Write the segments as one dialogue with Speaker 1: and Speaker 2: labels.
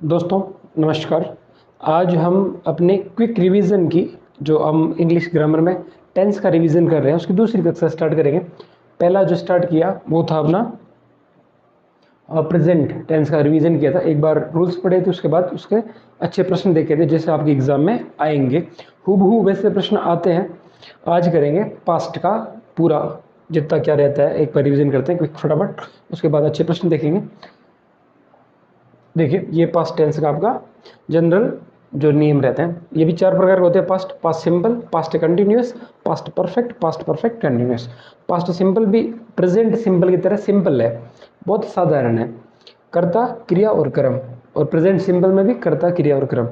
Speaker 1: दोस्तों नमस्कार। आज हम अपने क्विक रिवीजन की जो हम इंग्लिश ग्रामर में टेंस का रिवीजन कर रहे हैं उसकी दूसरी कक्षा स्टार्ट करेंगे। पहला जो स्टार्ट किया वो था अपना प्रेजेंट टेंस का रिवीजन किया था। एक बार रूल्स पढ़े थे, उसके बाद उसके अच्छे प्रश्न देखे थे जैसे आपके एग्जाम में आएंगे। हूबहू वैसे प्रश्न आते हैं। आज करेंगे पास्ट का पूरा जितना क्या रहता है, एक बार रिवीजन करते हैं क्विक फटाफट, उसके बाद अच्छे प्रश्न देखेंगे। देखिए ये पास्ट टेंस का आपका जनरल जो नियम रहते हैं, ये भी चार प्रकार के होते हैं। Past, past simple, past continuous, past perfect continuous. Past simple भी प्रेजेंट सिंपल की तरह सिंपल है, बहुत साधारण है। कर्ता, क्रिया और कर्म। और प्रेजेंट सिंपल में भी कर्ता, क्रिया और कर्म।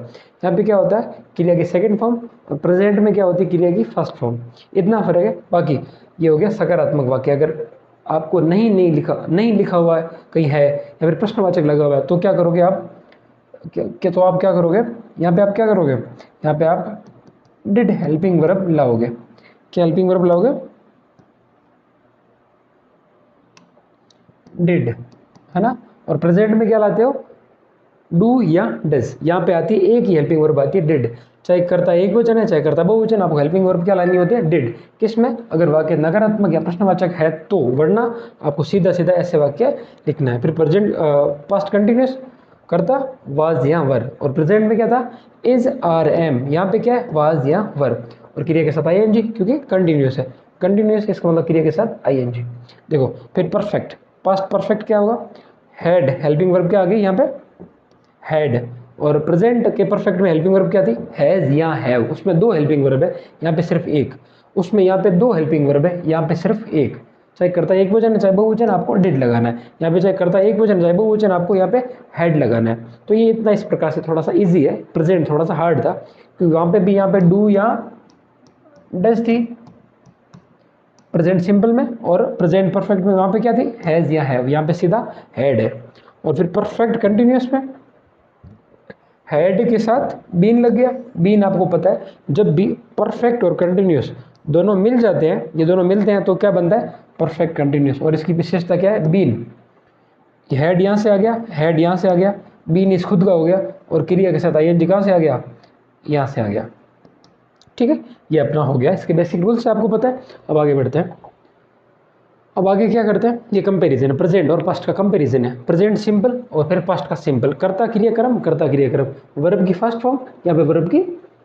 Speaker 1: यहाँ पे क्या होता है, क्रिया की सेकंड फॉर्म, और प्रेजेंट में क्या होती है, क्रिया की फर्स्ट फॉर्म। इतना फर्क है। बाकी ये हो गया सकारात्मक वाक्य। अगर आपको नहीं लिखा हुआ है कहीं है या फिर प्रश्नवाचक लगा हुआ है तो क्या करोगे आप, तो आप क्या करोगे, यहाँ पे आप क्या करोगे, यहाँ पे आप डिड हेल्पिंग वर्ब लाओगे। क्या हेल्पिंग वर्ब लाओगे, डिड, है ना। और प्रेजेंट में क्या लाते हो, डू या डज। यहाँ पे आती है एक ही हेल्पिंग वर्ब आती है, डिड। चाहे करता एक वचन है चाहे करता बहुवचन, आपको हेल्पिंग वर्ब क्या लानी होती है, डिड। किसमें, अगर वाक्य नकारात्मक या प्रश्नवाचक है तो, वरना आपको सीधा सीधा ऐसे वाक्य लिखना है। फिर प्रेजेंट पास्ट कंटिन्यूस, करता वाज या वर। और प्रेजेंट में क्या था, इज आर एम। यहाँ पे क्या है, वाज या वर। और क्रिया के साथ आईएनजी, क्योंकि कंटिन्यूस है। कंटिन्यूस इसका मतलब क्रिया के साथ आईएनजी। देखो फिर परफेक्ट, पास्ट परफेक्ट क्या होगा, हैड हेल्पिंग वर्ब क्या आ गई यहाँ पे, हैड। और प्रेजेंट के परफेक्ट में हेल्पिंग वर्ब क्या थी, हैज या हैव। उसमें दो हेल्पिंग वर्ब है, यहाँ पे सिर्फ एक। उसमें यहाँ पे दो हेल्पिंग वर्ब है, यहाँ पे सिर्फ एक। चाहे करता एक वचन है चाहे बहुवचन, आपको डिड लगाना है। यहाँ पे चाहे करता एक वचन चाहे बहुवचन, आपको यहाँ पे हैड लगाना है। तो ये इतना इस प्रकार से थोड़ा सा इजी है। प्रेजेंट थोड़ा सा हार्ड था क्योंकि वहाँ पे भी यहाँ पे डू या डज थी प्रेजेंट सिंपल में, और प्रेजेंट परफेक्ट में वहाँ पे क्या थी, हैज या हैव। यहाँ पे सीधा हैड है। और फिर परफेक्ट कंटिन्यूस में हेड के साथ बीन लग गया। बीन आपको पता है, जब भी परफेक्ट और कंटिन्यूस दोनों मिल जाते हैं, ये दोनों मिलते हैं तो क्या बनता है, परफेक्ट कंटिन्यूस। और इसकी विशेषता क्या है, बीन। हेड यहाँ से आ गया, हेड यहाँ से आ गया, बीन इस खुद का हो गया, और क्रिया के साथ आईएनजी कहाँ से आ गया, यहाँ से आ गया। ठीक है, ये अपना हो गया, इसके बेसिक रूल्स आपको पता है। अब आगे बढ़ते हैं। अब आगे क्या करते हैं, ये कंपैरिजन है, प्रेजेंट और पास्ट का कंपैरिजन है। प्रेजेंट सिंपल और फिर पास्ट का सिंपल। कर्ता क्रिया कर्म, कर्ता क्रिया कर्म, वर्ब की फर्स्ट फॉर्म, यहाँ पे वर्ब की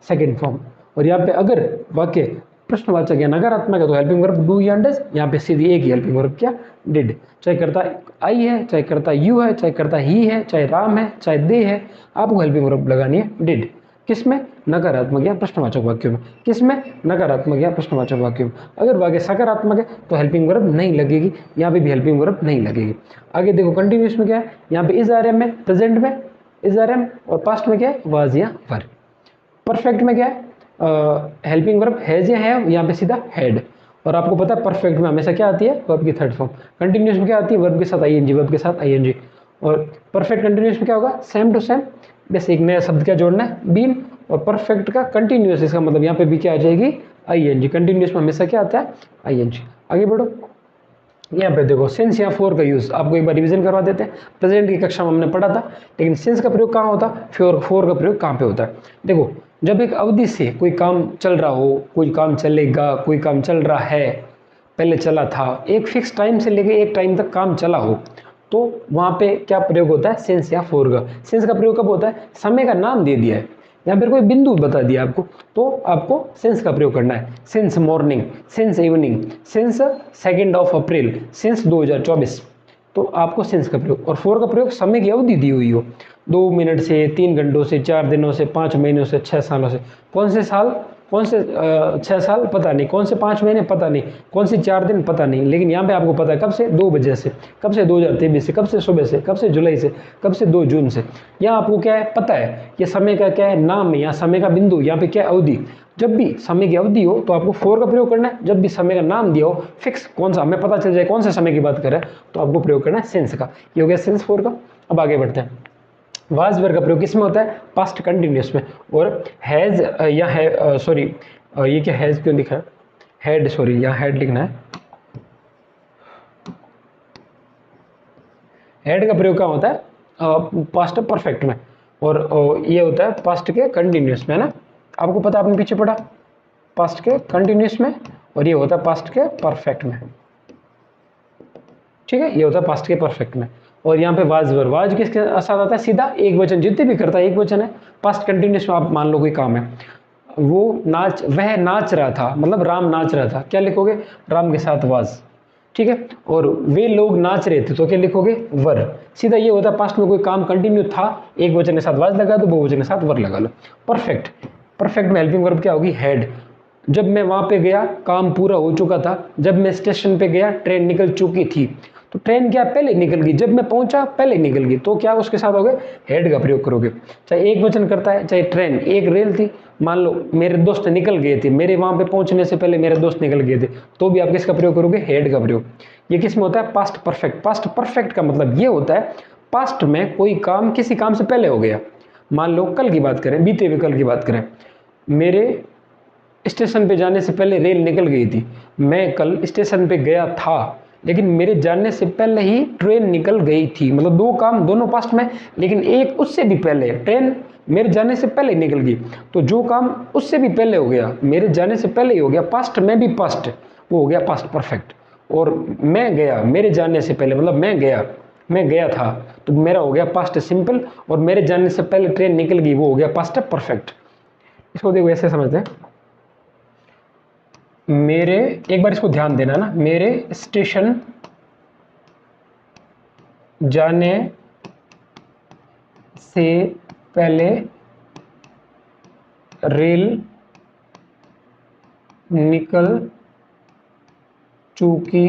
Speaker 1: सेकंड फॉर्म। और यहाँ पे अगर वाक्य प्रश्नवाचक या नकारात्मक है तो हेल्पिंग वर्ब डू या डज। यहाँ पे सीधी एक ही हेल्पिंग वर्ब क्या, डिड। चाहे करता आई है चाहे करता यू है चाहे करता ही है चाहे राम है चाहे दे है, आपको हेल्पिंग वर्ब लगानी है डिड। किसमें, नकारात्मक या प्रश्नवाचक वाक्यों में। किसमें, नकारात्मक या प्रश्नवाचक वाक्यों में। अगर वाक्य सकारात्मक है तो हेल्पिंग वर्ब नहीं लगेगी, यहाँ पे भी हेल्पिंग वर्ब नहीं लगेगी। आगे देखो कंटिन्यूस में क्या है, यहाँ पे इज आर एम में, प्रेजेंट में इज आर एम, और पास्ट में क्या है, वाज या वर। परफेक्ट में क्या है, हेल्पिंग वर्ब हैज या हैव, यहाँ पे सीधा हैड। और आपको पता है परफेक्ट में हमेशा क्या आती है, वर्ब की थर्ड फॉर्म। कंटिन्यूस में क्या आती है, वर्ब के साथ आईएनजी, वर्ब के साथ आईएनजी। और परफेक्ट कंटिन्यूस में क्या होगा, सेम टू सेम, बस एक नया शब्द क्या जोड़ना है, बीन। और परफेक्ट का कंटिन्यूस, इसका मतलब यहाँ पे भी क्या आ जाएगी, आईएनजी। कंटिन्यूस में हमेशा क्या आता है, आईएनजी। आगे बढ़ो, यहाँ पे देखो सिंस या फोर का यूज आपको एक बार रिवीजन करवा देते हैं। प्रेजेंट की कक्षा में हमने पढ़ा था, लेकिन सिंस का प्रयोग कहाँ होता है, फोर का प्रयोग कहाँ पे होता है। देखो जब एक अवधि से कोई काम चल रहा हो, कोई काम चलेगा, कोई काम चल रहा है, पहले चला था, एक फिक्स टाइम से लेके एक टाइम तक काम चला हो, तो वहाँ पे क्या प्रयोग होता है, सिंस या फोर का। सिंस का प्रयोग कब होता है, समय का नाम दे दिया है या फिर कोई बिंदु बता दिया आपको, तो आपको सिंस का प्रयोग करना है। Since morning, since evening, since 2 अप्रैल, सिंस 2024, तो आपको सिंस का प्रयोग। और फोर का प्रयोग समय की अवधि दी हुई हो, 2 मिनट से, 3 घंटों से, 4 दिनों से, 5 महीनों से, 6 सालों से। कौन से साल, कौन से 6 साल पता नहीं, कौन से 5 महीने पता नहीं, कौन से 4 दिन पता नहीं, लेकिन यहाँ पे आपको पता है कब से, 2 बजे से, कब से 2023 से, कब से सुबह से, कब से जुलाई से, कब से 2 जून से। यहाँ आपको क्या है पता है, ये समय का क्या है नाम है, यहाँ समय का बिंदु, यहाँ पे क्या अवधि। जब भी समय की अवधि हो तो आपको फोर का प्रयोग करना है। जब भी समय का नाम दिया हो फिक्स, कौन सा हमें पता चल जाए कौन से समय की बात कर रहे हैं, तो आपको प्रयोग करना है सिंस का। ये हो गया सिंस फोर का। अब आगे बढ़ते हैं। वाज वेयर का प्रयोग किसमें होता है, पास्ट कंटिन्यूस में। और हैज या है, सॉरी ये क्या हैज क्यों लिखा है, हेड, सॉरी यहाँ हेड लिखना है। हेड का प्रयोग कहाँ होता है, पास्ट परफेक्ट में। और ये होता है पास्ट के कंटिन्यूस में, है ना, आपको पता, आपने पीछे पढ़ा पास्ट के कंटिन्यूस में, और ये होता है पास्ट के परफेक्ट में, ठीक है, ये होता है पास्ट के परफेक्ट में। और यहाँ पे वाज वर, वाज किसके साथ आता है, सीधा एक वचन, जितने भी करता है एक वचन है। पास्ट कंटिन्यूस में आप मान लो कोई काम है, वह नाच रहा था, मतलब राम नाच रहा था, क्या लिखोगे, राम के साथ वाज, ठीक है। और वे लोग नाच रहे थे, तो क्या लिखोगे, वर। सीधा ये होता है पास्ट में कोई काम कंटिन्यू था, एक वचन के साथ वाज लगा दो, बहुवचन के साथ वर लगा लो। परफेक्ट, परफेक्ट में हेल्पिंग वर्ब क्या होगी, हैड। जब मैं वहां पे गया काम पूरा हो चुका था, जब मैं स्टेशन पे गया ट्रेन निकल चुकी थी, तो ट्रेन क्या पहले निकल गई, जब मैं पहुंचा पहले निकल गई, तो क्या उसके साथ हो गए, हेड का प्रयोग करोगे। चाहे एक वचन करता है, चाहे ट्रेन, एक रेल थी, मान लो मेरे दोस्त निकल गए थे, मेरे वहां पे पहुंचने से पहले मेरे दोस्त निकल गए थे, तो भी आप किसका प्रयोग करोगे, हेड का प्रयोग। ये किस में होता है, पास्ट परफेक्ट। पास्ट परफेक्ट का मतलब ये होता है पास्ट में कोई काम किसी काम से पहले हो गया। मान लो कल की बात करें, बीते हुए कल की बात करें, मेरे स्टेशन पे जाने से पहले रेल निकल गई थी, मैं कल स्टेशन पे गया था, लेकिन मेरे जाने से पहले ही ट्रेन निकल गई थी। मतलब दो काम दोनों पास्ट में, लेकिन एक उससे भी पहले, ट्रेन मेरे जाने से पहले निकल गई, तो जो काम उससे भी पहले हो गया, मेरे जाने से पहले ही हो गया, पास्ट में भी पास्ट, वो हो गया पास्ट परफेक्ट। और मैं गया मेरे जाने से पहले, मतलब मैं गया था, तो मेरा हो गया पास्ट सिंपल, और मेरे जाने से पहले ट्रेन निकल गई, वो हो गया पास्ट परफेक्ट। इसको देखो ऐसे समझते हैं, मेरे, एक बार इसको ध्यान देना ना, मेरे स्टेशन जाने से पहले रेल निकल चुकी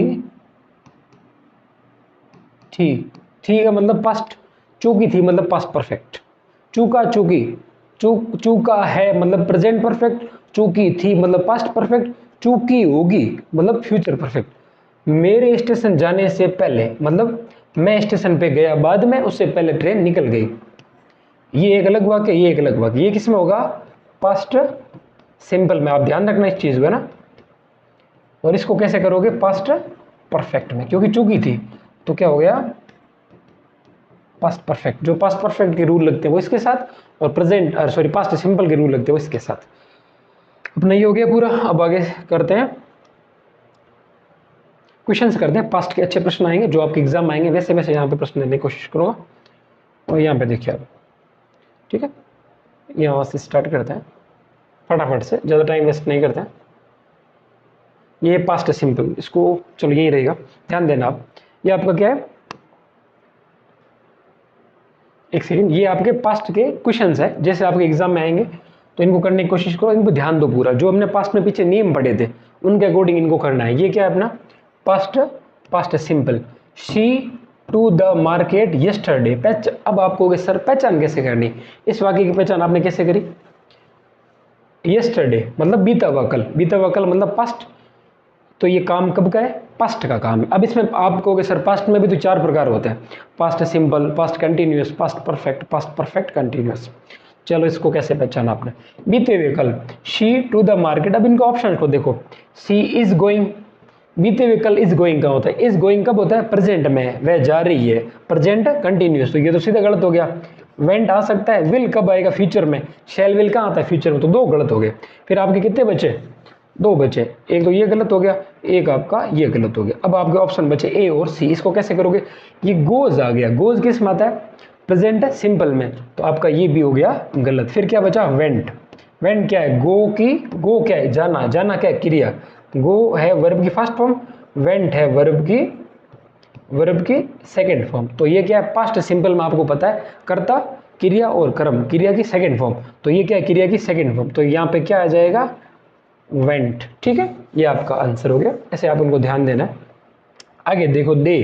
Speaker 1: थी, ठीक है, मतलब पास्ट, चूकी थी मतलब पास्ट परफेक्ट, चूका चूकी, चूका है मतलब प्रेजेंट परफेक्ट, चूकी थी मतलब पास्ट परफेक्ट, चूकी होगी मतलब फ्यूचर परफेक्ट। मेरे स्टेशन जाने से पहले मतलब मैं स्टेशन पे गया बाद में, उससे पहले ट्रेन निकल गई। ये एक अलग वाक्य, ये एक अलग वाक्य, ये किसमें होगा, पास्ट सिंपल में। आप ध्यान रखना इस चीज को ना। और इसको कैसे करोगे, पास्ट परफेक्ट में, क्योंकि चूकी थी तो क्या हो गया, पास्ट परफेक्ट। जो पास्ट परफेक्ट के रूल लगते हैं वो इसके साथ, और प्रेजेंट सॉरी पास्ट सिंपल के रूल लगते हैं वो इसके साथ। अपना ये हो गया पूरा। अब आगे करते हैं, क्वेश्चंस करते हैं। पास्ट के अच्छे प्रश्न आएंगे जो आपके एग्जाम आएंगे, वैसे वैसे यहाँ पे प्रश्न देने की कोशिश करूंगा। और यहाँ पे देखिए आप, ठीक है, यहाँ से स्टार्ट करते हैं फटाफट से, ज़्यादा टाइम वेस्ट नहीं करते हैं। ये पास्ट सिंपल, इसको चलो यही रहेगा, ध्यान देना आप। ये आपका क्या है, एक सेकंड, ये आपके पास्ट के क्वेश्चंस है, जैसे आपके एग्जाम में आएंगे तो इनको करने की कोशिश करो, इनको ध्यान दो पूरा। जो हमने पास्ट में पीछे नियम पढ़े थे उनके अकॉर्डिंग इनको करना है। ये क्या है अपना past, past simple. She to the market yesterday. अब आप कहोगे सर पहचान कैसे करनी, इस वाक्य की पहचान आपने कैसे करी, यस्टरडे मतलब बीता हुआ कल, बीता हुआ कल मतलब पास्ट, तो ये काम कब का है, पास्ट का काम है। अब इसमें आप कहोगे सर पास्ट में भी तो चार प्रकार होते हैं, past simple, past continuous, past perfect continuous. चलो इसको कैसे पहचाना आपने, बीते हुए कल, शी टू द मार्केट। अब इनको ऑप्शन को देखो, शी इज गोइंग, बीते हुए कल इज गोइंग का होता है, इज गोइंग कब होता है, प्रेजेंट में, वह जा रही है, प्रेजेंट कंटिन्यूअस, तो ये तो सीधा गलत हो गया। वेंट आ सकता है, विल कब आएगा, फ्यूचर में, शैल विल कहाँ आता है, फ्यूचर में, तो दो गलत हो गए। फिर आपके कितने बचे, दो बचे, एक तो ये गलत हो गया, एक आपका ये गलत हो गया। अब आपके ऑप्शन बचे ए और सी, इसको कैसे करोगे, ये गोज आ गया, गोज किस में आता है, प्रेजेंट सिंपल में, तो आपका ये भी हो गया गलत। फिर क्या बचा, वेंट। वेंट क्या है, गो की, गो क्या है, जाना, जाना क्या है, क्रिया, गो है वर्ब की फर्स्ट फॉर्म, वेंट है वर्ब की सेकंड फॉर्म, तो ये क्या है, पास्ट सिंपल में आपको पता है कर्ता, क्रिया और कर्म, क्रिया की सेकंड फॉर्म, तो ये क्या है, क्रिया की सेकंड फॉर्म, तो यहाँ पे क्या आ जाएगा, वेंट। ठीक है, ये आपका आंसर हो गया, ऐसे आप उनको ध्यान देना है। आगे देखो, दे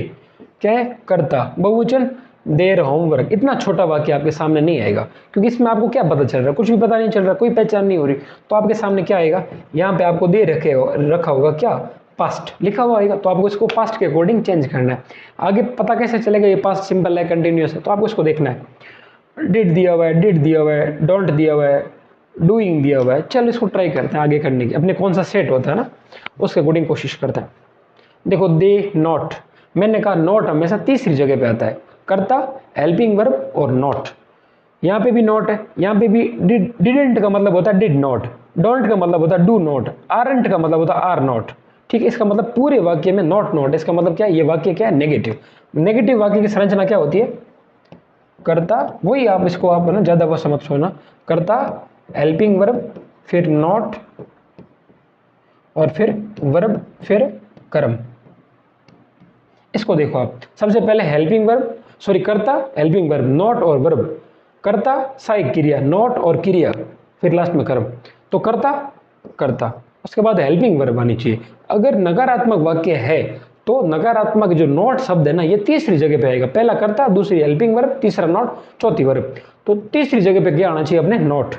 Speaker 1: क्या है, कर्ता, बहुवचन, देर होमवर्क। इतना छोटा वाक्य आपके सामने नहीं आएगा, क्योंकि इसमें आपको क्या पता चल रहा है, कुछ भी पता नहीं चल रहा, कोई पहचान नहीं हो रही, तो आपके सामने क्या आएगा, यहाँ पे आपको दे रखा होगा क्या, पास्ट लिखा हुआ आएगा, तो आपको इसको पास्ट के अकॉर्डिंग चेंज करना है। आगे पता कैसे चलेगा ये पास्ट सिंपल है, कंटिन्यूअस है, तो आपको इसको देखना है। डिड दिया हुआ है, डिड दिया हुआ है, डोंट दिया हुआ है, डूइंग दिया हुआ है। चलो इसको ट्राई करते हैं आगे करने की, अपने कौन सा सेट होता है ना उसके अकॉर्डिंग कोशिश करते हैं। देखो, दे नॉट, मैंने कहा नॉट हमेशा तीसरी जगह पे आता है, कर्ता, हेल्पिंग वर्ब और नॉट। यहाँ पे भी नॉट है, यहाँ पे भी डिडेंट का मतलब होता है डिड नॉट, डोंट का मतलब होता है डू नॉट, आरंट का मतलब होता है आर नॉट। ठीक है, इसका मतलब पूरे वाक्य में नॉट नॉट, इसका मतलब क्या है, ये वाक्य क्या है, नेगेटिव। नेगेटिव वाक्य की संरचना क्या होती है, कर्ता, वही आप इसको आप ना ज्यादा वो समझ छोड़ना, कर्ता, हेल्पिंग वर्ब, फिर नॉट, और फिर वर्ब, फिर कर्म। इसको देखो आप, सबसे पहले हेल्पिंग वर्ब, सॉरी कर्ता, हेल्पिंग वर्ब, नॉट और वर्ब, कर्ता सहायक क्रिया, नॉट और क्रिया, फिर लास्ट में कर्म। तो कर्ता, कर्ता, उसके बाद हेल्पिंग वर्ब आनी चाहिए। अगर नकारात्मक वाक्य है तो नकारात्मक जो नॉट शब्द है ना, ये तीसरी जगह पे आएगा, पहला कर्ता, दूसरी हेल्पिंग वर्ब, तीसरा नॉट, चौथी वर्ब। तो तीसरी जगह पे क्या आना चाहिए अपने, नॉट।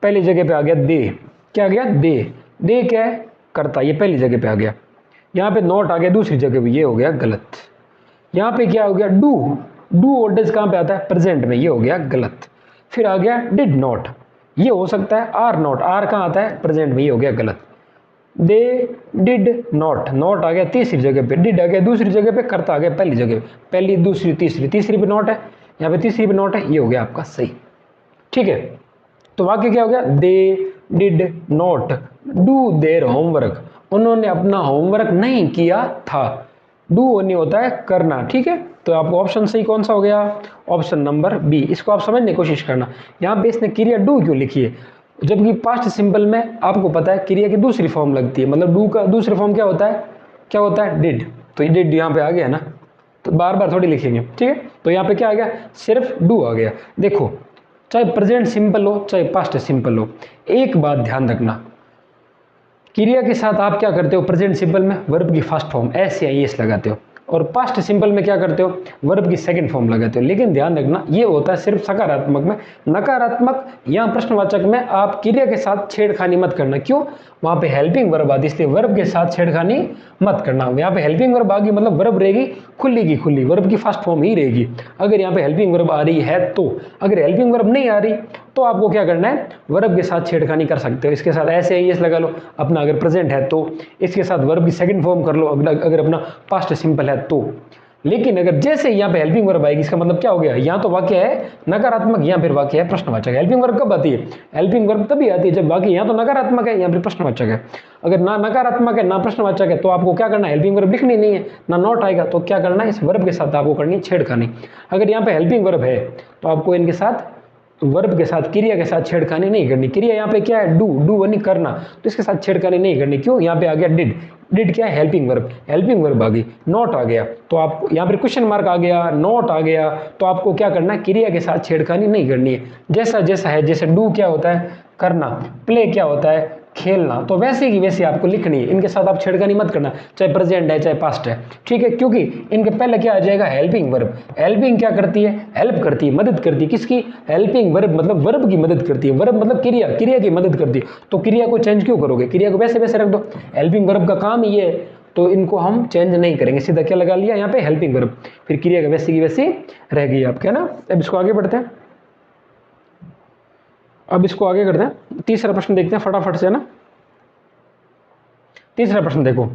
Speaker 1: पहली जगह पे आ गया दे, क्या आ गया, दे, दे क्या है, कर्ता, ये पहली जगह पे आ गया। यहाँ पे नॉट आ गया दूसरी जगह पे, ये हो गया गलत। यहाँ पे क्या हो गया, डू, डू और डज कहाँ पे आता है, प्रेजेंट में, ये हो गया गलत। फिर आ गया डिड नॉट, ये हो सकता है आर नॉट, आर कहाँ आता है, प्रेजेंट में, ये हो गया गलत। दे डिड नॉट, नॉट आ गया तीसरी जगह पे, डिड आ गया दूसरी जगह पे, कर्ता आ गया पहली जगह पे, पहली दूसरी तीसरी, तीसरी पे नॉट है, यहाँ पे तीसरी पे नॉट है, ये हो गया आपका सही। ठीक है, तो वाक्य क्या हो गया, they did not do their homework, उन्होंने अपना होमवर्क नहीं किया था। डू नहीं होता है करना। ठीक है, तो आपको ऑप्शन सही कौन सा हो गया, ऑप्शन नंबर बी। इसको आप समझने की कोशिश करना, यहाँ पे इसने क्रिया डू क्यों लिखी है, जबकि पास्ट सिंपल में आपको पता है क्रिया की दूसरी फॉर्म लगती है, मतलब डू का दूसरी फॉर्म क्या होता है, क्या होता है, डिड। तो ये डिड यहाँ पे आ गया ना, तो बार बार थोड़ी लिखेंगे। ठीक है, तो यहाँ पे क्या आ गया, सिर्फ डू आ गया। देखो, चाहे प्रेजेंट सिंपल हो चाहे पास्ट सिंपल हो, एक बात ध्यान रखना, क्रिया के साथ आप क्या करते हो, प्रेजेंट सिंपल में वर्ब की फर्स्ट फॉर्म एस या एस लगाते हो, और पास्ट सिंपल में क्या करते हो, वर्ब की सेकंड फॉर्म लगाते हो। लेकिन ध्यान रखना, ये होता है सिर्फ सकारात्मक में, नकारात्मक या प्रश्नवाचक में आप क्रिया के साथ छेड़खानी मत करना। क्यों, वहां पे हेल्पिंग वर्ब आती है, इसलिए वर्ब के साथ छेड़खानी मत करना। यहाँ पे हेल्पिंग वर्ब आ गई मतलब वर्ब रहेगी खुली की खुली, वर्ब की फर्स्ट फॉर्म ही रहेगी अगर यहाँ पे हेल्पिंग वर्ब आ रही है तो। अगर हेल्पिंग वर्ब नहीं आ रही तो आपको क्या करना है, वर्ब के साथ छेड़खानी कर सकते हो, इसके साथ ऐसे एस लगा लो अपना, अगर प्रेजेंट है तो इसके साथ वर्ब की सेकंड फॉर्म कर लो, अगर अपना पास्ट सिंपल है तो। लेकिन अगर जैसे यहाँ पे हेल्पिंग वर्ब आएगी, इसका मतलब क्या हो गया, यहाँ तो वाक्य है नकारात्मक, यहाँ फिर वाक्य है प्रश्नवाचक। हेल्पिंग वर्ब कब आती है, हेल्पिंग वर्ब तभी आती है जब वाक्य यहाँ तो नकारात्मक है, यहाँ फिर प्रश्नवाचक है। अगर ना नकारात्मक है ना प्रश्नवाचक है तो आपको क्या करना है, हेल्पिंग वर्ब लिखनी नहीं है, ना नॉट आएगा, तो क्या करना है, इस वर्ब के साथ आपको करनी है छेड़खानी। अगर यहाँ पे हेल्पिंग वर्ब है तो आपको इनके साथ, वर्ब के साथ, क्रिया के साथ छेड़खानी नहीं करनी। क्रिया यहाँ पे क्या है, डू, डू वनी करना, तो इसके साथ छेड़खानी नहीं करनी। क्यों, यहाँ पे आ गया डिड, डिड क्या है, हेल्पिंग वर्ब, हेल्पिंग वर्ब आ गई, नॉट आ गया तो आप यहाँ पर क्वेश्चन मार्क आ गया, नॉट आ गया, तो आपको क्या करना है, क्रिया के साथ छेड़खानी नहीं करनी है। जैसा जैसा है, जैसे डू क्या होता है करना, प्ले क्या होता है खेलना, तो वैसे की वैसे आपको लिखनी है, इनके साथ आप छेड़खानी मत करना, चाहे प्रेजेंट है चाहे पास्ट है। ठीक है, क्योंकि इनके पहले क्या आ जाएगा, हेल्पिंग वर्ब। हेल्पिंग क्या करती है, हेल्प करती है, मदद करती है, किसकी, हेल्पिंग वर्ब मतलब वर्ब की मदद करती है, वर्ब मतलब क्रिया, क्रिया की मदद करती है। तो क्रिया को चेंज क्यों करोगे, क्रिया को वैसे वैसे रख दो, हेल्पिंग वर्ब का काम ही है, तो इनको हम चेंज नहीं करेंगे, सीधा क्या लगा लिया यहाँ पे, हेल्पिंग वर्ब, फिर क्रिया का वैसी की वैसी रह गई आपके, है ना। अब इसको आगे बढ़ते हैं, अब इसको आगे करते हैं, तीसरा प्रश्न देखते हैं फटाफट से, है ना। तीसरा प्रश्न देखो,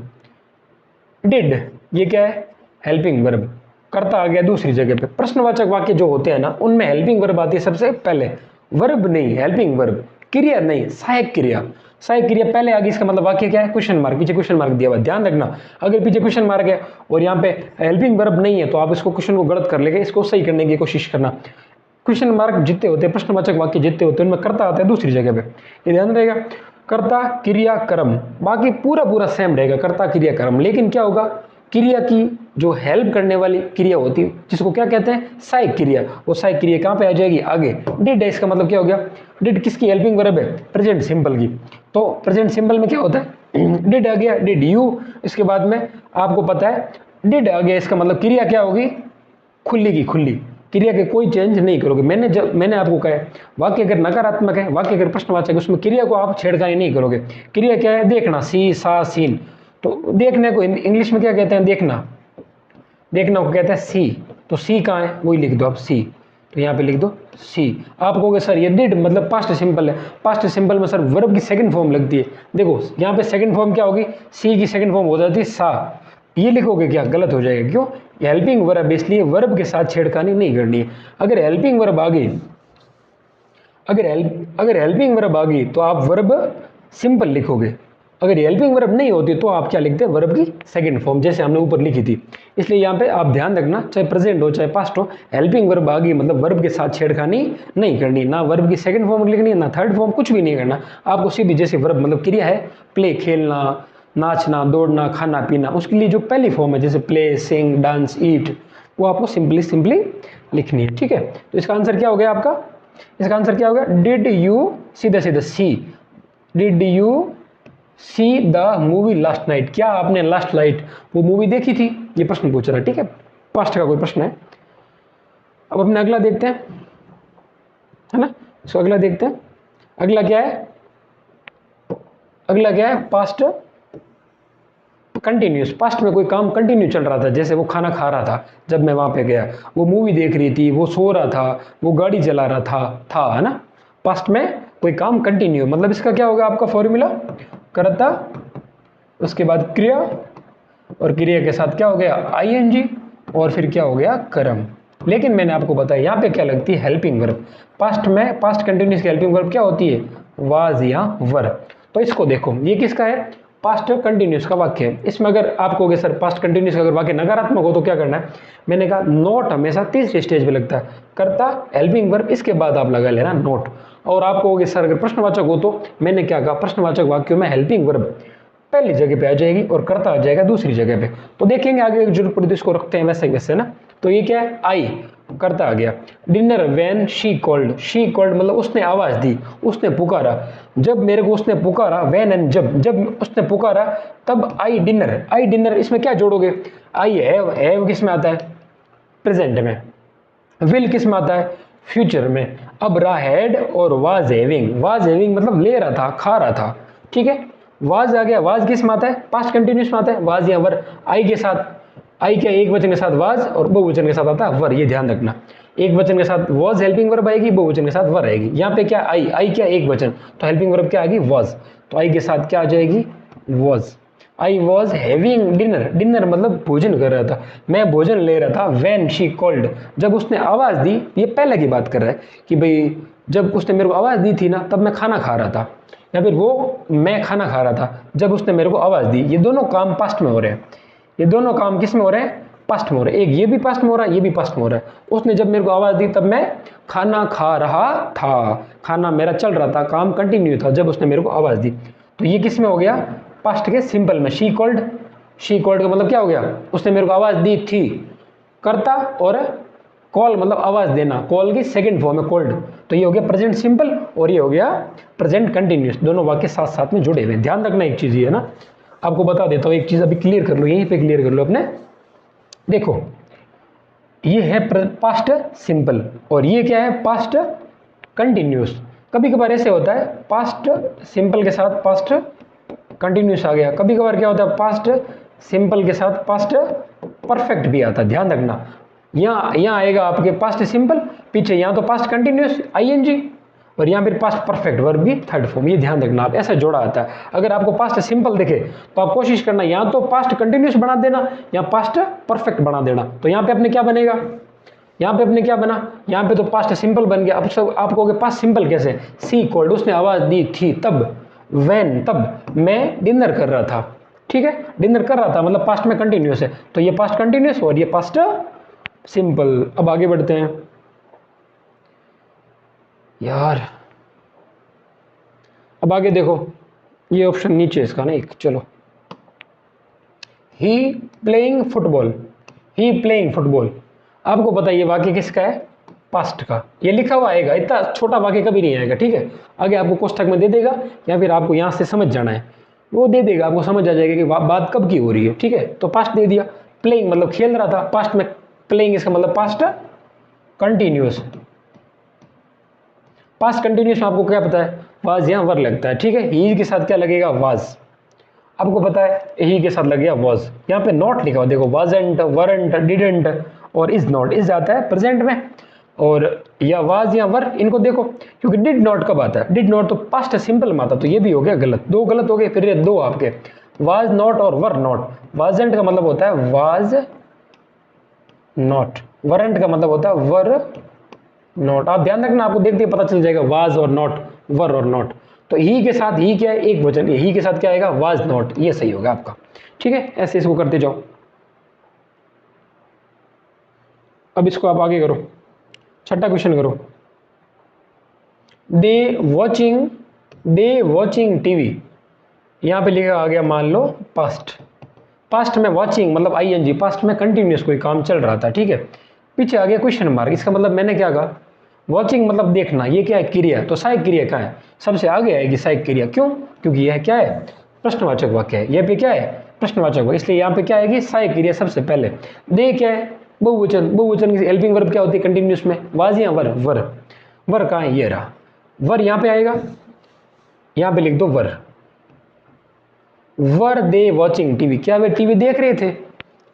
Speaker 1: डिड ये क्या है, हेल्पिंग वर्ब, कर्ता आ गया दूसरी जगह पे। प्रश्नवाचक वाक्य जो होते हैं ना, उनमें हेल्पिंग वर्ब आती है सबसे पहले, वर्ब नहीं, हेल्पिंग वर्ब, क्रिया नहीं, सहायक क्रिया। सहायक क्रिया पहले आ गई, इसका मतलब वाक्य क्या है, क्वेश्चन मार्क, पीछे क्वेश्चन मार्क दिया हुआ, ध्यान रखना। अगर पीछे क्वेश्चन मार्क है और यहाँ पे हेल्पिंग वर्ब नहीं है तो आप इसको क्वेश्चन को गलत कर लेंगे, इसको सही करने की कोशिश करना। क्वेश्चन मार्क जितने होते हैं, प्रश्नवाचक वाक्य जितने होते हैं, उनमें कर्ता आता है दूसरी जगह पे, ये ध्यान रहेगा। कर्ता क्रिया कर्म, बाकी पूरा पूरा सेम रहेगा, कर्ता क्रिया कर्म। लेकिन क्या होगा, क्रिया की जो हेल्प करने वाली क्रिया होती है, जिसको क्या कहते हैं, सहायक क्रिया, वो सहायक क्रिया कहाँ पे आ जाएगी, आगे। डिड है, इसका मतलब क्या हो गया, डिड किसकी हेल्पिंग वर्ब है, प्रेजेंट सिंपल की। तो प्रेजेंट सिंपल में क्या होता है, डिड आ गया, डिड यू, इसके बाद में आपको पता है डिड आ गया, इसका मतलब क्रिया क्या होगी, खुली की खुली, क्रिया के कोई चेंज नहीं करोगे। मैंने आपको कहा है, वाक्य अगर नकारात्मक है, वाक्य अगर प्रश्नवाचक है, उसमें क्रिया को आप छेड़खानी नहीं करोगे। क्रिया क्या है, देखना, सी सा सीन, तो देखने को इंग्लिश में क्या कहते हैं, देखना, देखना को कहते हैं सी, तो सी कहाँ है, वही लिख दो आप सी, तो यहाँ पे लिख दो सी। आप कहोगे सर ये डिड मतलब पास्ट सिंपल है, पास्ट सिंपल में सर वर्ब की सेकंड फॉर्म लगती है। देखो यहाँ पे सेकंड फॉर्म क्या होगी, सी की सेकंड फॉर्म हो जाती है सा, ये लिखोगे क्या, गलत हो जाएगा। क्यों, हेल्पिंग वर्ब, इसलिए वर्ब के साथ छेड़खानी नहीं करनी है। अगर हेल्पिंग वर्ब आ गई अगर हेल्पिंग वर्ब आ गई तो आप वर्ब सिंपल लिखोगे, अगर हेल्पिंग वर्ब नहीं होती तो आप क्या लिखते हैं, वर्ब की सेकंड फॉर्म, जैसे हमने ऊपर लिखी थी। इसलिए यहाँ पे आप ध्यान रखना, चाहे प्रेजेंट हो चाहे पास्ट हो, हेल्पिंग वर्ब आ गई मतलब वर्ब के साथ छेड़खानी नहीं करनी, ना वर्ब की सेकंड फॉर्म लिखनी है ना थर्ड फॉर्म, कुछ भी नहीं करना। आपको सीधी जैसे वर्ब मतलब क्रिया है, प्ले खेलना, नाचना, दौड़ना, खाना पीना, उसके लिए जो पहली फॉर्म है जैसे प्ले, सिंग, डांस, ईट, वो आपको सिंपली लिखनी है। ठीक है, तो इसका आंसर क्या हो गया आपका, इसका आंसर क्या हो गया, डिड यू सीधा सीधा see, did you see the movie last night, क्या आपने लास्ट नाइट वो मूवी देखी थी, ये प्रश्न पूछ रहा है। ठीक है, पास्ट का कोई प्रश्न है। अब अपने अगला देखते हैं, है ना, सो अगला देखते हैं, अगला क्या है, अगला क्या है, पास्ट कंटिन्यूस। पास्ट में कोई काम कंटिन्यू चल रहा था, जैसे वो खाना खा रहा था जब मैं वहां पे गया, वो मूवी देख रही थी, वो सो रहा था, वो गाड़ी चला रहा था, है ना। पास्ट में कोई काम कंटिन्यू, मतलब इसका क्या होगा आपका फॉर्मूला, कर्ता, उसके बाद क्रिया, और क्रिया के साथ क्या हो गया, आईएनजी, और फिर क्या हो गया, कर्म। लेकिन मैंने आपको बताया यहाँ पे क्या लगती है, हेल्पिंग वर्ब। पास्ट में पास्ट कंटिन्यूस की हेल्पिंग वर्ब क्या होती है, वाज या वर। तो इसको देखो, ये किसका है, पास्ट कंटिन्यूस का वाक्य है। इसमें अगर आप कहोगे सर पास्ट कंटिन्यूस का अगर वाक्य नकारात्मक हो तो क्या करना है, मैंने कहा नोट हमेशा तीसरे स्टेज पे लगता है, कर्ता, हेल्पिंग वर्ब, इसके बाद आप लगा लेना नोट। और आप कहोगे सर अगर प्रश्नवाचक हो तो मैंने क्या कहा, प्रश्नवाचक वाक्यों में हेल्पिंग वर्ब पहली जगह पे आ जाएगी और कर्ता आ जाएगा दूसरी जगह पे। तो देखेंगे आगे जरूरत पड़ी तो इसको रखते हैं वैसे वैसे ना। तो ये क्या है, आई, कर्ता आ गया। Dinner when she called, she called मतलब उसने आवाज दी, उसने पुकारा, जब मेरे को उसने पुकारा, व्हेन एंड जब उसने पुकारा तब आई डिनर, आई डिनर, इसमें क्या जोड़ोगे, आई हैव किस में आता है, प्रेजेंट में, विल किस में आता है, फ्यूचर में। अब रहा हैड और वाज हैविंग, वाज हैविंग मतलब ले रहा था, खा रहा था। ठीक है, वाज आ गया, वाज किस में आता है, पास्ट कंटिन्यूस में आता है, वाज या वर, आई के साथ, आई क्या एक वचन के साथ वाज और बहुवचन के साथ आता है वर, ये ध्यान रखना। एक वचन के साथ वाज हेल्पिंग वर्ब आएगी, बहुवचन के साथ वर आएगी। यहाँ पे क्या आई, आई क्या एक वचन, तो हेल्पिंग वर्ब क्या आएगी, वाज, तो आई के साथ क्या आ जाएगी, was. I was having dinner, dinner मतलब भोजन कर रहा था, मैं भोजन ले रहा था, व्हेन शी कॉल्ड, जब उसने आवाज दी, ये पहले की बात कर रहा है कि भाई जब उसने मेरे को आवाज दी थी ना तब मैं खाना खा रहा था, या फिर वो मैं खाना खा रहा था जब उसने मेरे को आवाज दी। ये दोनों काम पास्ट में हो रहे हैं, ये दोनों काम किस में हो रहे हैं, पास्ट में हो रहे हैं। एक ये भी पास्ट में हो रहा है, ये भी पास्ट में हो रहा है। उसने जब मेरे को आवाज दी तब मैं खाना खा रहा था, खाना मेरा चल रहा था, काम कंटिन्यू था जब उसने मेरे को आवाज दी। तो ये किस में हो गया, पास्ट के सिंपल में। शी कॉल्ड, शी कॉल्ड का मतलब क्या हो गया, उसने मेरे को आवाज दी थी, करता, और कॉल मतलब आवाज देना, कॉल की सेकंड फॉर्म है कॉल्ड। तो ये हो गया प्रेजेंट सिंपल और ये हो गया प्रेजेंट कंटिन्यूस, दोनों वाक्य साथ साथ में जुड़े हुए। ध्यान रखना एक चीज ये है ना, आपको बता देता हूँ एक चीज, अभी क्लियर कर लो, यहीं पे क्लियर कर लो अपने। देखो ये है पास्ट सिंपल और ये क्या है, पास्ट कंटिन्यूस। कभी कभार ऐसे होता है पास्ट सिंपल के साथ पास्ट कंटिन्यूस आ गया, कभी कभार क्या होता है पास्ट सिंपल के साथ पास्ट परफेक्ट भी आता है। ध्यान रखना, यहाँ आएगा आपके पास्ट सिंपल, पीछे यहाँ तो पास्ट कंटिन्यूस आईएनजी, और यहाँ फिर पास्ट परफेक्ट वर्ब भी थर्ड फॉर्म। ये ध्यान रखना, आप ऐसा जोड़ा आता है। अगर आपको पास्ट सिंपल दिखे तो आप कोशिश करना यहाँ तो पास्ट कंटिन्यूस बना देना, यहाँ पास्ट परफेक्ट बना देना। तो यहाँ पे अपने क्या बनेगा, यहाँ पे अपने क्या बना, यहाँ पे तो पास्ट सिंपल बन गया। अब सब आप कहोगे पास्ट सिंपल कैसे, सी कॉल्ड उसने आवाज दी थी, तब व्हेन तब मैं डिनर कर रहा था। ठीक है, डिनर कर रहा था मतलब पास्ट में कंटिन्यूस है, तो ये पास्ट कंटिन्यूस और ये पास्ट सिंपल। अब आगे बढ़ते हैं यार, अब आगे देखो, ये ऑप्शन नीचे इसका ना एक, चलो, ही प्लेइंग फुटबॉल, ही प्लेइंग फुटबॉल। आपको पता है ये वाक्य किसका है, पास्ट का। ये लिखा हुआ आएगा, इतना छोटा वाक्य कभी नहीं आएगा। ठीक है, आगे आपको कोष्ठक में दे देगा या फिर आपको यहाँ से समझ जाना है, वो दे देगा, आपको समझ आ जाएगा कि बात कब की हो रही है। ठीक है, तो पास्ट दे दिया, प्लेइंग मतलब खेल रहा था, पास्ट में प्लेइंग इसका मतलब पास्ट कंटिन्यूस। पास्ट कंटिन्यूस में आपको क्या पता है, वाज यहाँ वर लगता है। ठीक है, ही के साथ क्या लगेगा, वाज, आपको पता है ही के साथ लग गया वाज। यहाँ पे नॉट लिखा हुआ देखो, वाजंट, वरंट, डिडंट और इज नॉट, इज आता है प्रेजेंट में, और या वाज या वर इनको देखो, क्योंकि डिड नॉट कब आता है, डिड नॉट तो पास्ट सिंपल में आता, तो ये भी हो गया गलत, दो गलत हो गए, फिर ये दो आपके, वाज नॉट और वर नॉट। वाजंट का मतलब होता है वाज नॉट, वरंट का मतलब होता है वर नॉट। आप ध्यान रखना, आपको देखते ही पता चल जाएगा वाज और नॉट, वर और नॉट। तो ही के साथ ही क्या है, एक वचन, ही के साथ क्या आएगा, वाज नॉट, ये सही होगा आपका। ठीक है, ऐसे इसको करते जाओ। अब इसको आप आगे करो, छठा क्वेश्चन करो। दे वॉचिंग टीवी, यहां पे लिखा आ गया मान लो पास्ट। पास्ट में वॉचिंग मतलब आईएनजी, पास्ट में कंटिन्यूस कोई काम चल रहा था। ठीक है, पीछे आ गया क्वेश्चन मार्क, इसका मतलब मैंने क्या कहा, वॉचिंग मतलब देखना, ये क्या है, क्रिया। तो सहायक क्रिया कहाँ है, सबसे आगे आएगी सहायक क्रिया। क्यों, क्योंकि यह क्या है, प्रश्नवाचक वाक्य है। यह पे क्या है, प्रश्नवाचक वाक्य, इसलिए यहाँ पे क्या आएगी, सहायक क्रिया सबसे पहले। दे क्या है, बहुवचन, बहुवचन की हेल्पिंग वर्ब क्या होती है कंटिन्यूस में, वाज या वर, वर। वर कहाँ है, ये रहा, वर यहाँ पे आएगा, यहाँ पे लिख दो वर। वर दे वॉचिंग टीवी, क्या वे टीवी देख रहे थे।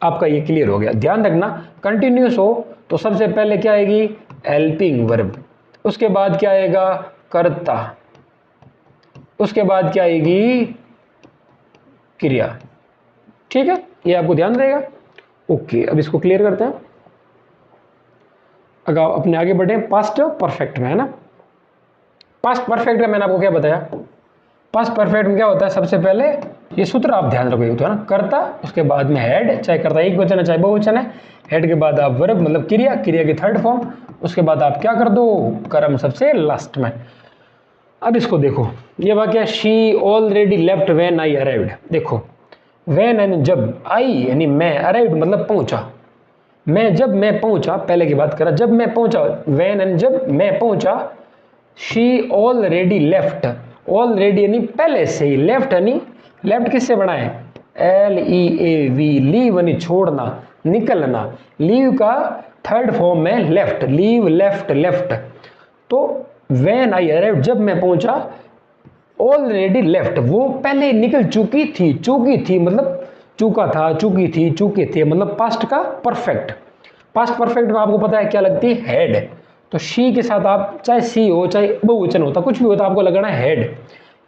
Speaker 1: आपका ये क्लियर हो गया। ध्यान रखना, कंटिन्यूस हो तो सबसे पहले क्या आएगी, हेल्पिंग वर्ब, उसके बाद क्या आएगा, कर्ता, उसके बाद क्या आएगी, क्रिया। ठीक है, ये आपको ध्यान रहेगा। ओके, अब इसको क्लियर करते हैं। अगर अपने आगे बढ़े, पास्ट परफेक्ट में है ना, पास्ट परफेक्ट में मैंने आपको क्या बताया, पास्ट परफेक्ट में क्या होता है, सबसे पहले ये सूत्र आप ध्यान रखोगे तो है ना, कर्ता, उसके बाद में हेड, चाहे कर्ता एक वचन है चाहे बहुवचन है, हेड के बाद आप वर्ब मतलब क्रिया, क्रिया की थर्ड फॉर्म, उसके बाद आप क्या कर दो, कर्म सबसे लास्ट में। अब इसको देखो, ये वाक्य, she already left when I arrived. देखो, व्हेन यानी जब, आई यानी मैं, अराइव्ड मतलब पहुंचा, मैं जब मैं पहुंचा, पहले की बात करा, जब मैं पहुंचा, व्हेन यानी जब मैं पहुंचा, शी ऑलरेडी लेफ्ट, ऑलरेडी यानी पहले से ही, लेफ्ट यानी, लेफ्ट किससे बना है, LEAV, लीव यानी छोड़ना, निकलना, लीव का थर्ड फॉर्म में लेफ्ट, लीव, लेफ्ट, लेफ्ट। तो व्हेन आई अराइव्ड, जब मैं पहुंचा, ऑलरेडी लेफ्ट, वो पहले निकल चुकी थी, चूकी थी मतलब चूका था, चूकी थी, चूके थे, मतलब पास्ट का परफेक्ट। पास्ट परफेक्ट में आपको पता है क्या लगती है, हेड। तो शी के साथ आप चाहे सी हो चाहे बहुवचन होता, कुछ भी होता, आपको लगाना है हेड।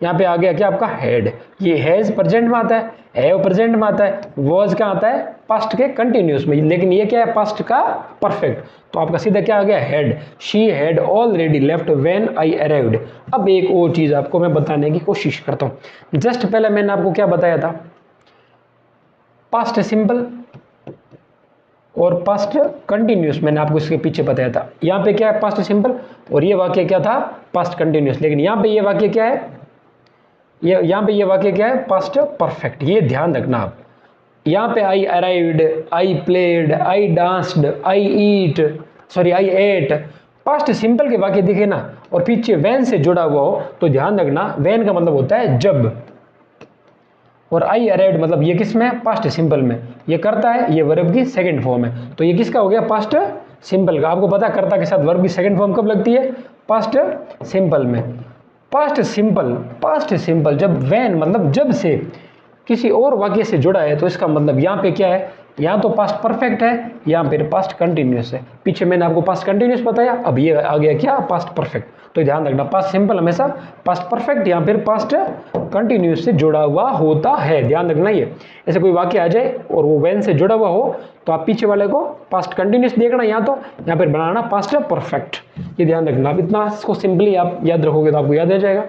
Speaker 1: यहाँ पे आ गया क्या आपका हेड। ये हैज प्रेजेंट में आता है, हैव प्रेजेंट में आता है, वॉज का आता है पास्ट के कंटिन्यूस में, लेकिन ये क्या है, पास्ट का परफेक्ट। तो आपका सीधा क्या आ गया, head. She had already left when I arrived. अब एक और चीज आपको मैं बताने की कोशिश करता हूँ। जस्ट पहले मैंने आपको क्या बताया था, पास्ट सिंपल और पास्ट कंटिन्यूस, मैंने आपको इसके पीछे बताया था। यहाँ पे क्या है, पास्ट सिंपल, और ये वाक्य क्या था, पास्ट कंटिन्यूस। लेकिन यहाँ पे ये वाक्य क्या है, ये यहाँ पे ये वाक्य क्या है, पास्ट परफेक्ट। ये ध्यान रखना आप। यहाँ पे I arrived, I played, I danced, I eat, sorry I ate, past simple के वाक्य दिखे ना, और पीछे वैन से जुड़ा हुआ हो तो ध्यान रखना, वैन का मतलब होता है जब, और आई अराइव्ड मतलब ये किस में, पास्ट सिंपल में। ये करता है, ये वर्ब की सेकंड फॉर्म है, तो ये किसका हो गया, पास्ट सिंपल का। आपको पता है कर्ता के साथ वर्ब की सेकंड फॉर्म कब लगती है, पास्ट सिंपल में। पास्ट सिंपल जब वैन मतलब जब से किसी और वाक्य से जुड़ा है, तो इसका मतलब यहाँ पे क्या है, यहाँ तो पास्ट परफेक्ट है, यहाँ पे पास्ट कंटिन्यूस है। पीछे मैंने आपको पास्ट कंटिन्यूस बताया, अब ये आ गया क्या, पास्ट परफेक्ट। तो ध्यान रखना, पास्ट सिंपल हमेशा पास्ट परफेक्ट या फिर पास्ट कंटिन्यूस से जुड़ा हुआ होता है। ध्यान रखना, ये ऐसे कोई वाक्य आ जाए और वो वैन से जुड़ा हुआ हो, तो आप पीछे वाले को पास्ट कंटिन्यूस देखना, यहाँ तो यहाँ फिर बनाना पास्ट परफेक्ट। ये ध्यान रखना। अब इतना इसको सिंपली आप याद रखोगे तो आपको याद आ जाएगा।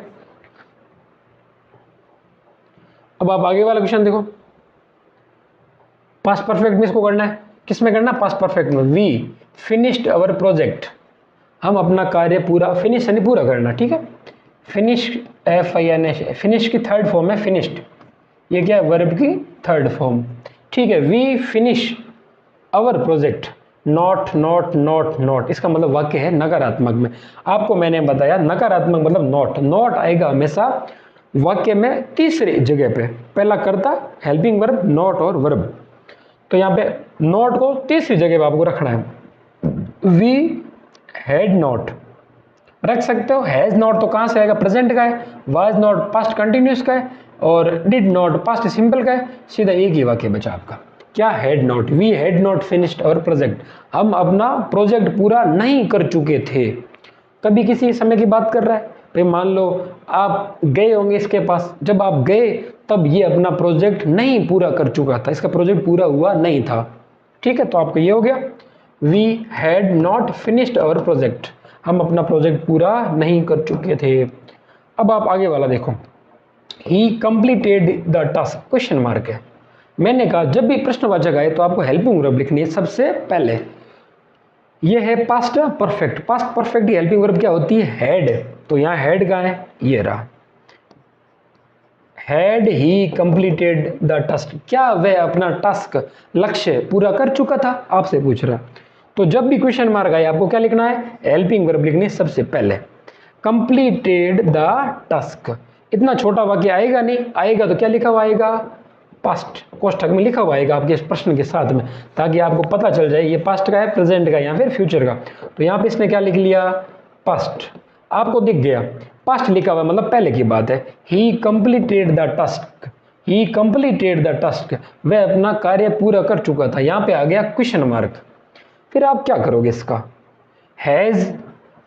Speaker 1: अब आप आगे वाला क्वेश्चन देखो, पास्ट परफेक्ट में इसको करना है, किस में करना, पास्ट परफेक्ट में। वी फिनिश्ड अवर प्रोजेक्ट, हम अपना कार्य पूरा, फिनिश यानी पूरा करना, ठीक है। फिनिश, FINISH, फिनिश की थर्ड फॉर्म है फिनिश्ड, ये क्या है, वर्ब की थर्ड फॉर्म, ठीक है। We finish our project, not, इसका मतलब वाक्य है नकारात्मक में। आपको मैंने बताया नकारात्मक मतलब नॉट आएगा हमेशा वाक्य में तीसरे जगह पे, पहला कर्ता, हेल्पिंग वर्ब, नॉट और वर्ब। तो यहाँ पे नॉट को तीसरी जगह पे आपको रखना है। वी हैड नॉट रख सकते हो, हैज नॉट तो कहाँ से आएगा, प्रेजेंट का है, वाज नॉट पास्ट कंटिन्यूस का है, और डिड नॉट पास्ट सिंपल का है। सीधा एक ही वाक्य बचा आपका, क्या, had not. We had not finished our project, हम अपना प्रोजेक्ट पूरा नहीं कर चुके थे। कभी किसी समय की बात कर रहा है भाई, मान लो आप गए होंगे इसके पास, जब आप गए तब ये अपना प्रोजेक्ट नहीं पूरा कर चुका था, इसका प्रोजेक्ट पूरा हुआ नहीं था, ठीक है। तो आपको ये हो गया, we had not finished our project, हम अपना प्रोजेक्ट पूरा नहीं कर चुके थे। अब आप आगे वाला देखो, ही completed the task, question mark है। मैंने कहा जब भी प्रश्नवाचक आए तो आपको हेल्पिंग वर्ब लिखनी है सबसे पहले। ये है पास्ट परफेक्ट। पास्ट परफेक्ट की हेल्पिंग वर्ब क्या होती है? हैड। तो यहां हैड कहां है? ये रहा, had he completed the task, क्या वह अपना टास्क, लक्ष्य पूरा कर चुका था, आपसे पूछ रहा। तो जब भी क्वेश्चन मार्क आए आपको क्या लिखना है? हेल्पिंग वर्ब लिखनी है सबसे पहले। कंप्लीटेड द टास्क, इतना छोटा वाक्य आएगा नहीं, आएगा तो क्या लिखा हुआ आएगा? पास्ट, कोष्ठक में लिखा हुआ आएगा आपके इस प्रश्न के साथ में, ताकि आपको पता चल जाए ये पास्ट का है, प्रेजेंट का या फिर फ्यूचर का। तो यहां पे इसने क्या लिख लिया? पास्ट। आपको दिख गया पास्ट लिखा हुआ मतलब पहले की बात है। ही completed the task, he completed the task, वह अपना कार्य पूरा कर चुका था। यहां पे आ गया क्वेश्चन मार्क। फिर आप क्या करोगे इसका? हैज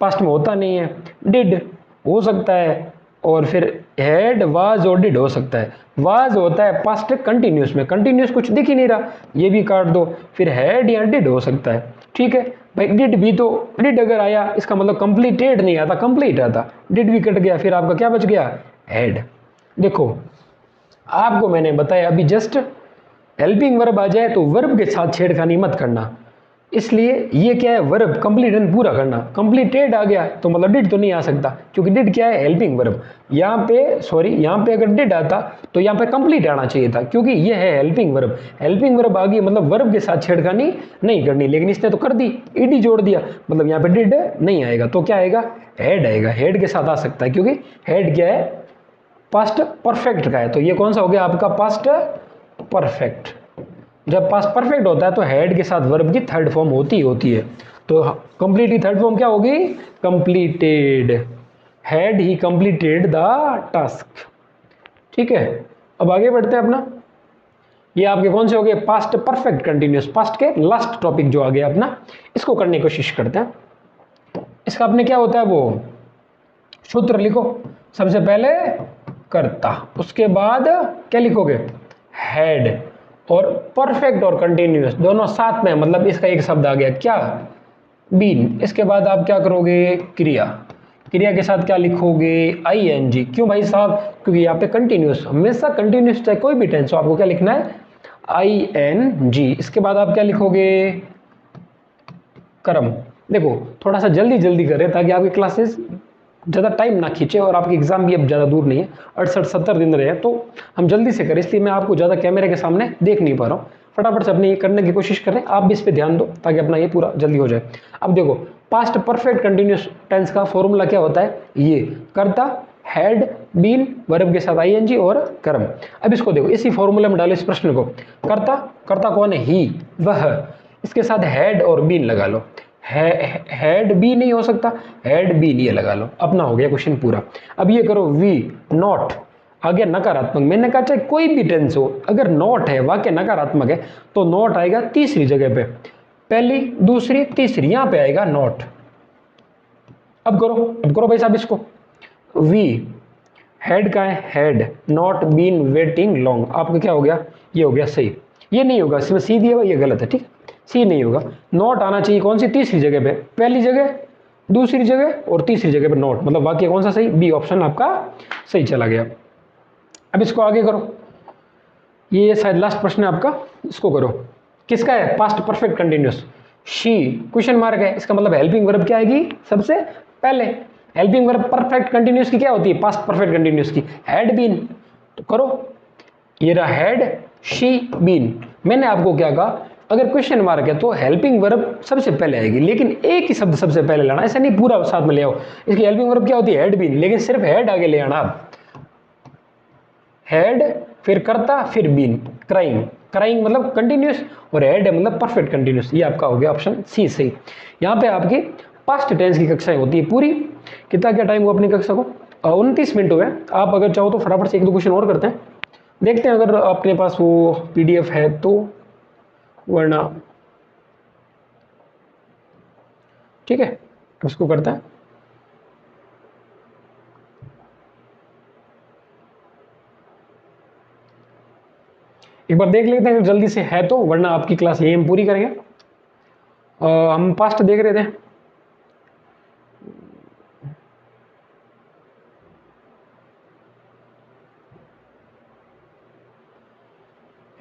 Speaker 1: पास्ट में होता नहीं है, डिड हो सकता है, और फिर हैड, वाज और डिड हो सकता है। वाज होता है पास्ट कंटिन्यूस में, कंटिन्यूस कुछ दिख ही नहीं रहा, ये भी काट दो। फिर हैड या डिड हो सकता है, ठीक है भाई। डिड भी, तो डिड अगर आया इसका मतलब कंप्लीटेड नहीं आता, कंप्लीट आता। डिड भी कट गया, फिर आपका क्या बच गया? हैड। देखो आपको मैंने बताया अभी जस्ट, हेल्पिंग वर्ब आ जाए तो वर्ब के साथ छेड़खानी मत करना। इसलिए ये क्या है? वर्ब कंप्लीट पूरा करना। कंप्लीटेड आ गया तो मतलब डिड तो नहीं आ सकता, क्योंकि डिड क्या है? Helping verb. यहाँ पे सॉरी, यहाँ पे अगर डिड आता तो यहाँ पे कंप्लीट आना चाहिए था, क्योंकि ये है हेल्पिंग वर्ब। हेल्पिंग वर्ब आ गई मतलब वर्ब के साथ छेड़खानी नहीं करनी, लेकिन इसने तो कर दी, ईडी जोड़ दिया, मतलब यहाँ पे डिड नहीं आएगा। तो क्या आएगा? हेड आएगा। हेड के साथ आ सकता है, क्योंकि हेड क्या है? पास्ट परफेक्ट का है। तो ये कौन सा हो गया आपका? Past perfect. जब पास्ट परफेक्ट होता है तो हेड के साथ वर्ब की थर्ड फॉर्म होती है। तो कंप्लीट की थर्ड फॉर्म क्या होगी? Completed. Had he completed the task. ठीक है, अब आगे बढ़ते हैं अपना। ये आपके कौन से हो गए? पास्ट परफेक्ट कंटिन्यूस, पास्ट के लास्ट टॉपिक जो आ गया अपना, इसको करने की कोशिश करते हैं। इसका अपने क्या होता है? वो सूत्र लिखो। सबसे पहले कर्ता, उसके बाद क्या लिखोगे? हैड। और परफेक्ट और कंटिन्यूअस दोनों साथ में, मतलब इसका एक शब्द आ गया क्या? बीन। इसके बाद आप क्या करोगे? क्रिया। क्रिया के साथ क्या लिखोगे? I N G. क्यों भाई साहब? क्योंकि यहाँ पे कंटिन्यूस, हमेशा कंटिन्यूस चाहे कोई भी टेंस हो, आपको क्या लिखना है? I N G. इसके बाद आप क्या लिखोगे? कर्म। देखो थोड़ा सा जल्दी जल्दी करें ताकि आपकी क्लासेस ज़्यादा टाइम ना खींचे, और आपकी एग्जाम भी अब ज़्यादा दूर नहीं है, 68-70 दिन रहे हैं, तो हम जल्दी से करें, इसलिए मैं आपको ज़्यादा कैमरे के सामने देख नहीं पा रहा हूँ। फटाफट से अपने ये करने की कोशिश करें, आप भी इस पर ध्यान दो ताकि अपना ये पूरा जल्दी हो जाए। अब देखो पास्ट परफेक्ट कंटिन्यूस टेंस का फॉर्मूला क्या होता है? ये कर्ता, हैड, बीन, वर्ब के साथ आईएनजी और कर्म। अब इसको देखो, इसी फॉर्मूले में डालो इस प्रश्न को। कर्ता, कर्ता कौन है? ही, वह। इसके साथ हैड और बीन लगा लो। हैड बी नहीं हो सकता, हैड बीन ये लगा लो, अपना हो गया क्वेश्चन पूरा। अब ये करो वी नॉट, आ गया नकारात्मक। मैंने कहा चाहे कोई भी टेंस हो, अगर नॉट है, वाक्य नकारात्मक है, तो नॉट आएगा तीसरी जगह पे, पहली, दूसरी, तीसरी, यहां पे आएगा नॉट। अब करो भाई साहब इसको। वी हेड का है? Had not been waiting long. आपका क्या हो गया? ये हो गया सही। ये नहीं होगा, इसमें सी दिया हुआ, ये गलत है, ठीक है। सी नहीं होगा, नॉट आना चाहिए कौन सी? तीसरी जगह पे, पहली जगह, दूसरी जगह और तीसरी जगह पे नॉट, मतलब वाक्य कौन सा सही? बी ऑप्शन आपका सही चला गया। अब इसको आगे करो, ये शायद लास्ट प्रश्न है आपका, इसको करो। किसका है? Past perfect continuous. She question mark है, इसका मतलब हेल्पिंग वर्ब क्या आएगी सबसे पहले? हेल्पिंग वर्ब परफेक्ट कंटिन्यूस की क्या होती है? पास्ट परफेक्ट कंटिन्यूस की हैड बीन। तो करो, ये रहा हैड, शी, बीन। मैंने आपको क्या कहा? अगर क्वेश्चन मार्क है तो हेल्पिंग वर्ब सबसे पहले आएगी, लेकिन एक ही शब्द सबसे पहले लाना, ऐसा नहीं पूरा साथ में ले आओ। इसकी हेल्पिंग वर्ब क्या होती है? हैड बीन, लेकिन सिर्फ हैड आगे ले आना आप। हैड, फिर करता, फिर बीन। क्राइंग, क्राइंग मतलब कंटिन्यूस, और हैड है मतलब परफेक्ट कंटिन्यूस। ये आपका हो गया ऑप्शन सी सही। यहाँ पे आपकी पास्ट टेंस की कक्षाएं होती है पूरी। कितना क्या टाइम हुआ अपनी कक्षा को? 29 मिनट हुए। आप अगर चाहो तो फटाफट से एक दो क्वेश्चन और करते हैं, देखते हैं अगर अपने पास वो पीडीएफ है तो, वरना ठीक है उसको करते हैं। एक बार देख लेते हैं जल्दी से है तो, वरना आपकी क्लास यही हम पूरी करेंगे। हम पास्ट देख रहे थे,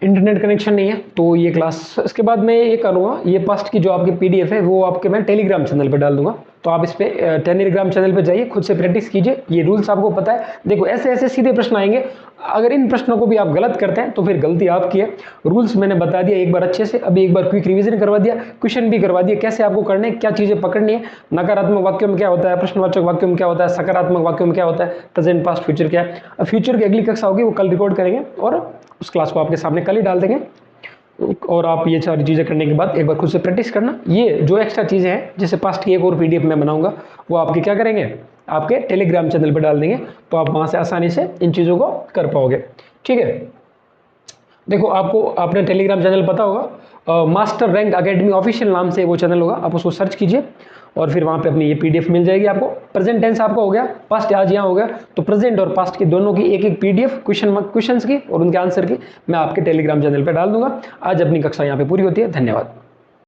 Speaker 1: इंटरनेट कनेक्शन नहीं है तो ये क्लास, इसके बाद मैं ये करूँगा, ये पास्ट की जो आपकी पीडीएफ है वो आपके मैं टेलीग्राम चैनल पे डाल दूंगा, तो आप इस पे टेलीग्राम चैनल पे जाइए, खुद से प्रैक्टिस कीजिए। ये रूल्स आपको पता है, देखो ऐसे ऐसे सीधे प्रश्न आएंगे, अगर इन प्रश्नों को भी आप गलत करते हैं तो फिर गलती आपकी है। रूल्स मैंने बता दिया एक बार अच्छे से, अभी एक बार क्विक रिवीजन करवा दिया, क्वेश्चन भी करवा दिया कैसे आपको करने, क्या चीज़ें पकड़नी है, नकारात्मक वाक्यों में क्या होता है, प्रश्नवाचक वाक्यों में क्या होता है, सकारात्मक वाक्यों में क्या होता है, प्रेजेंट पास्ट फ्यूचर क्या है। अब फ्यूचर की अगली कक्षा होगी वो कल रिकॉर्ड करेंगे और उस क्लास को आपके सामने कल ही डाल देंगे, और आप ये सारी चीज़ें करने के बाद एक बार खुद से प्रैक्टिस करना। ये जो एक्स्ट्रा चीज़ें हैं जैसे पास्ट की एक और पीडीएफ मैं बनाऊंगा, वो आपके क्या करेंगे, आपके टेलीग्राम चैनल पर डाल देंगे, तो आप वहाँ से आसानी से इन चीज़ों को कर पाओगे। ठीक है, देखो आपको आपने टेलीग्राम चैनल पता होगा, मास्टर रैंक अकेडमी ऑफिशियल नाम से वो चैनल होगा, आप उसको सर्च कीजिए और फिर वहाँ पे अपनी ये पीडीएफ मिल जाएगी आपको। प्रेजेंट टेंस आपका हो गया, पास्ट आज यहाँ हो गया, तो प्रेजेंट और पास्ट की दोनों की एक एक पीडीएफ क्वेश्चंस की और उनके आंसर की मैं आपके टेलीग्राम चैनल पे डाल दूंगा। आज अपनी कक्षा यहाँ पे पूरी होती है, धन्यवाद।